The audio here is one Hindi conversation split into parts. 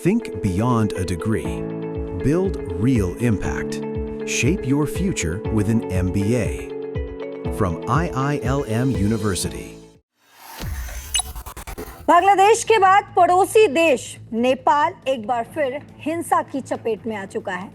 Think beyond a degree. Build real impact. Shape your future with an MBA. From IILM University. Bangladesh के बाद पड़ोसी देश नेपाल एक बार फिर हिंसा की चपेट में आ चुका है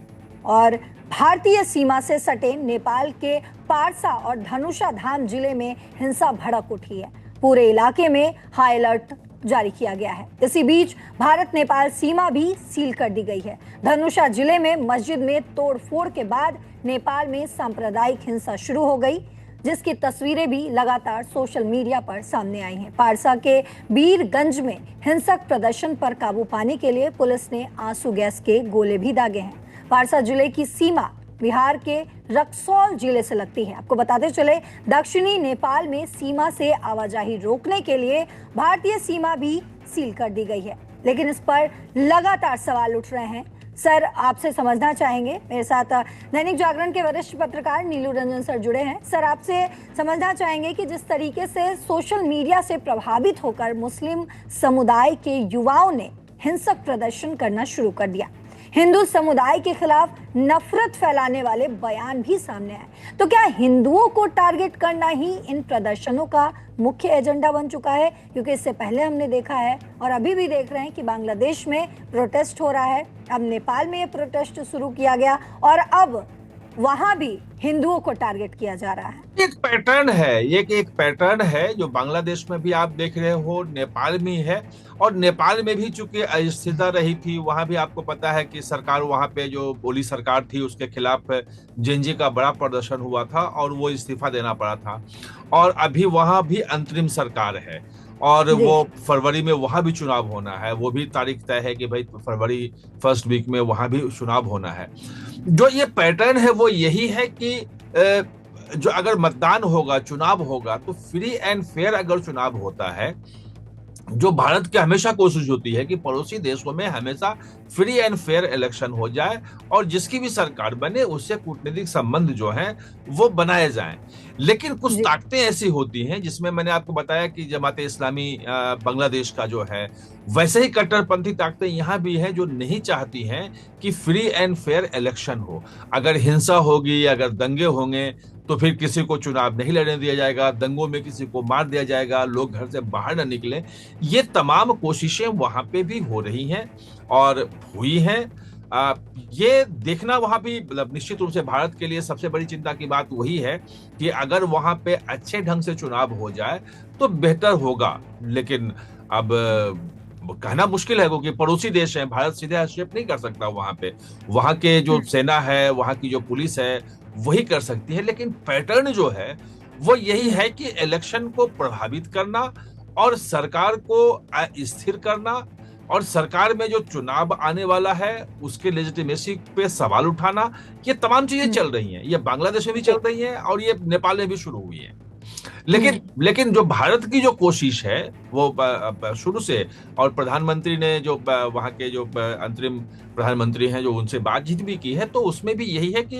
और भारतीय सीमा से सटे नेपाल के पारसा और धनुषा धाम जिले में हिंसा भड़क उठी है। पूरे इलाके में हाई अलर्ट जारी किया गया है। इसी बीच भारत नेपाल सीमा भी सील कर दी गई है। धनुषा जिले में मस्जिद में तोड़फोड़ के बाद नेपाल में सांप्रदायिक हिंसा शुरू हो गई, जिसकी तस्वीरें भी लगातार सोशल मीडिया पर सामने आई हैं। पारसा के बीरगंज में हिंसक प्रदर्शन पर काबू पाने के लिए पुलिस ने आंसू गैस के गोले भी दागे हैं। पारसा जिले की सीमा बिहार के रक्सौल जिले से लगती है। आपको बताते चले, दक्षिणी नेपाल में सीमा से आवाजाही रोकने के लिए भारतीय सीमा भी सील कर दी गई है, लेकिन इस पर लगातार सवाल उठ रहे हैं। सर, आपसे समझना चाहेंगे, मेरे साथ दैनिक जागरण के वरिष्ठ पत्रकार नीलू रंजन सर जुड़े हैं। सर, आपसे समझना चाहेंगे कि जिस तरीके से सोशल मीडिया से प्रभावित होकर मुस्लिम समुदाय के युवाओं ने हिंसक प्रदर्शन करना शुरू कर दिया, हिंदू समुदाय के खिलाफ नफरत फैलाने वाले बयान भी सामने आए, तो क्या हिंदुओं को टारगेट करना ही इन प्रदर्शनों का मुख्य एजेंडा बन चुका है? क्योंकि इससे पहले हमने देखा है और अभी भी देख रहे हैं कि बांग्लादेश में प्रोटेस्ट हो रहा है, अब नेपाल में ये प्रोटेस्ट शुरू किया गया और अब वहां भी हिंदुओं को टारगेट किया जा रहा है। एक पैटर्न है, ये एक पैटर्न है जो बांग्लादेश में भी आप देख रहे हो, नेपाल में है। और नेपाल में भी चूंकि अस्थिरता रही थी, वहां भी आपको पता है कि सरकार, वहां पे जो बोली सरकार थी उसके खिलाफ जेएनजी का बड़ा प्रदर्शन हुआ था और वो इस्तीफा देना पड़ा था। और अभी वहां भी अंतरिम सरकार है और वो फरवरी में वहां भी चुनाव होना है। वो भी तारीख तय है कि भाई फरवरी फर्स्ट वीक में वहां भी चुनाव होना है। जो ये पैटर्न है वो यही है कि जो अगर मतदान होगा, चुनाव होगा, तो फ्री एंड फेयर अगर चुनाव होता है, जो भारत की हमेशा कोशिश होती है कि पड़ोसी देशों में हमेशा फ्री एंड फेयर इलेक्शन हो जाए और जिसकी भी सरकार बने उससे कूटनीतिक संबंध जो हैं वो बनाए जाएं। लेकिन कुछ ताकतें ऐसी होती हैं जिसमें मैंने आपको बताया कि जमात इस्लामी बांग्लादेश का जो है, वैसे ही कट्टरपंथी ताकतें यहाँ भी हैं जो नहीं चाहती हैं कि फ्री एंड फेयर इलेक्शन हो। अगर हिंसा होगी, अगर दंगे होंगे तो फिर किसी को चुनाव नहीं लड़ने दिया जाएगा, दंगों में किसी को मार दिया जाएगा, लोग घर से बाहर न निकलें। ये तमाम कोशिशें वहां पे भी हो रही हैं और हुई हैं। ये देखना वहां भी मतलब निश्चित रूप से भारत के लिए सबसे बड़ी चिंता की बात वही है कि अगर वहां पे अच्छे ढंग से चुनाव हो जाए तो बेहतर होगा। लेकिन अब कहना मुश्किल है क्योंकि पड़ोसी देश है, भारत सीधे हस्तक्षेप नहीं कर सकता वहां पे। वहां के जो सेना है, वहां की जो पुलिस है, वही कर सकती है। लेकिन पैटर्न जो है वो यही है कि इलेक्शन को प्रभावित करना और सरकार को अस्थिर करना और सरकार में जो चुनाव आने वाला है उसके लेजिटिमेसी पे सवाल उठाना। ये तमाम चीजें चल रही हैं, ये बांग्लादेश में भी चल रही हैं और ये नेपाल में भी शुरू हुई है। लेकिन जो भारत की जो कोशिश है वो शुरू से, और प्रधानमंत्री ने जो वहां के जो अंतरिम प्रधानमंत्री हैं जो उनसे बातचीत भी की है, तो उसमें भी यही है कि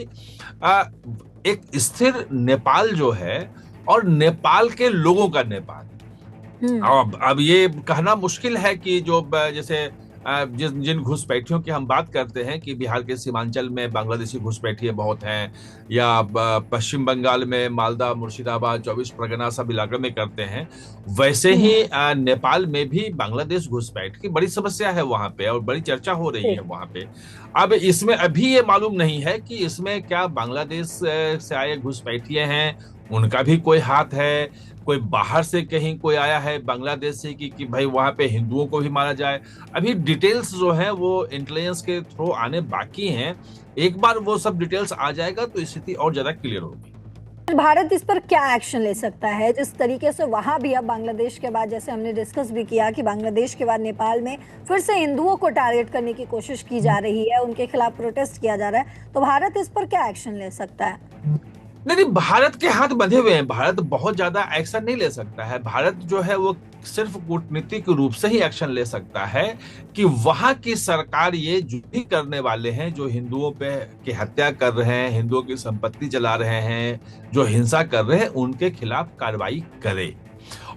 एक स्थिर नेपाल जो है और नेपाल के लोगों का नेपाल। अब ये कहना मुश्किल है कि जो जैसे जिन घुसपैठियों की हम बात करते हैं कि बिहार के सीमांचल में बांग्लादेशी घुसपैठिए बहुत हैं, या पश्चिम बंगाल में मालदा, मुर्शिदाबाद, 24 परगना सब इलाके में करते हैं, वैसे ही नेपाल में भी बांग्लादेश घुसपैठ की बड़ी समस्या है वहां पे और बड़ी चर्चा हो रही है वहां पे। अब इसमें अभी ये मालूम नहीं है कि इसमें क्या बांग्लादेश से आए घुसपैठिए हैं, उनका भी कोई हाथ है, कोई बाहर से कहीं कोई आया है बांग्लादेश से कि भाई वहां पे हिंदुओं को भी मारा जाए। अभी डिटेल्स जो है वो इंटेलिजेंस के थ्रू आने बाकी हैं। एक बार वो सब डिटेल्स आ जाएगा तो स्थिति और ज्यादा क्लियर होगी। भारत इस पर क्या एक्शन ले सकता है? जिस तरीके से वहां भी अब बांग्लादेश के बाद, जैसे हमने डिस्कस भी किया कि बांग्लादेश के बाद नेपाल में फिर से हिंदुओं को टारगेट करने की कोशिश की जा रही है, उनके खिलाफ प्रोटेस्ट किया जा रहा है, तो भारत इस पर क्या एक्शन ले सकता है? नहीं, भारत के हाथ बंधे हुए हैं। भारत बहुत ज्यादा एक्शन नहीं ले सकता है। भारत जो है वो सिर्फ कूटनीतिक रूप से ही एक्शन ले सकता है कि वहां की सरकार ये जो भी करने वाले हैं, जो हिंदुओं पे की हत्या कर रहे हैं, हिंदुओं की संपत्ति जला रहे हैं, जो हिंसा कर रहे हैं, उनके खिलाफ कार्रवाई करे।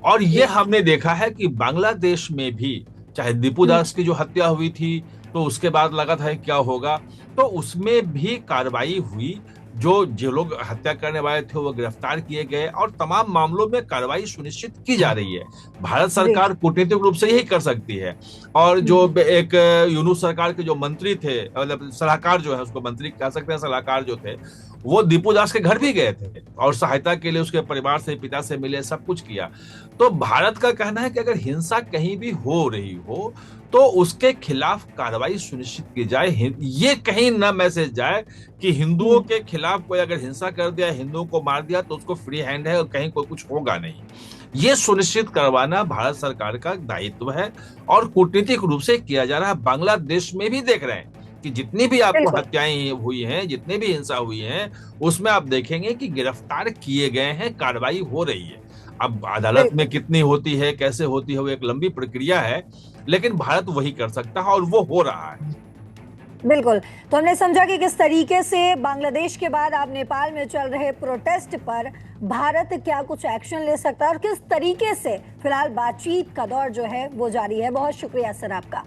और ये हमने देखा है कि बांग्लादेश में भी चाहे दीपू दास की जो हत्या हुई थी, तो उसके बाद लगा था क्या होगा, तो उसमें भी कार्रवाई हुई। जो लोग हत्या करने वाले थे वो गिरफ्तार किए गए और तमाम मामलों में कार्रवाई सुनिश्चित की जा रही है। भारत जी। सरकार कूटनीतिक रूप से यही कर सकती है। और जो एक यूनुस सरकार के जो मंत्री थे, मतलब सलाहकार जो है, उसको मंत्री कह सकते हैं, सलाहकार जो थे, वो दीपू दास के घर भी गए थे और सहायता के लिए उसके परिवार से, पिता से मिले, सब कुछ किया। तो भारत का कहना है कि अगर हिंसा कहीं भी हो रही हो तो उसके खिलाफ कार्रवाई सुनिश्चित की जाए। ये कहीं ना मैसेज जाए कि हिंदुओं के खिलाफ कोई अगर हिंसा कर दिया, हिंदुओं को मार दिया, तो उसको फ्री हैंड है और कहीं कोई कुछ होगा नहीं। ये सुनिश्चित करवाना भारत सरकार का दायित्व है और कूटनीतिक रूप से किया जा रहा है। बांग्लादेश में भी देख रहे हैं कि जितनी भी आपको बिल्कुल। हत्याएं हुई हैं, जितने भी हिंसा हुई हैं, उसमें आप देखेंगे कि गिरफ्तार किए गए हैं, कार्रवाई हो रही है। अब अदालत में बिल्कुल। कितनी होती है, कैसे होती है, वो एक लंबी प्रक्रिया है, लेकिन भारत वही कर सकता है और वो हो रहा है। बिल्कुल। तो हमने समझा कि किस तरीके से बांग्लादेश के बाद अब नेपाल में चल रहे प्रोटेस्ट पर भारत क्या कुछ एक्शन ले सकता है और किस तरीके से फिलहाल बातचीत का दौर जो है वो जारी है। बहुत शुक्रिया सर आपका।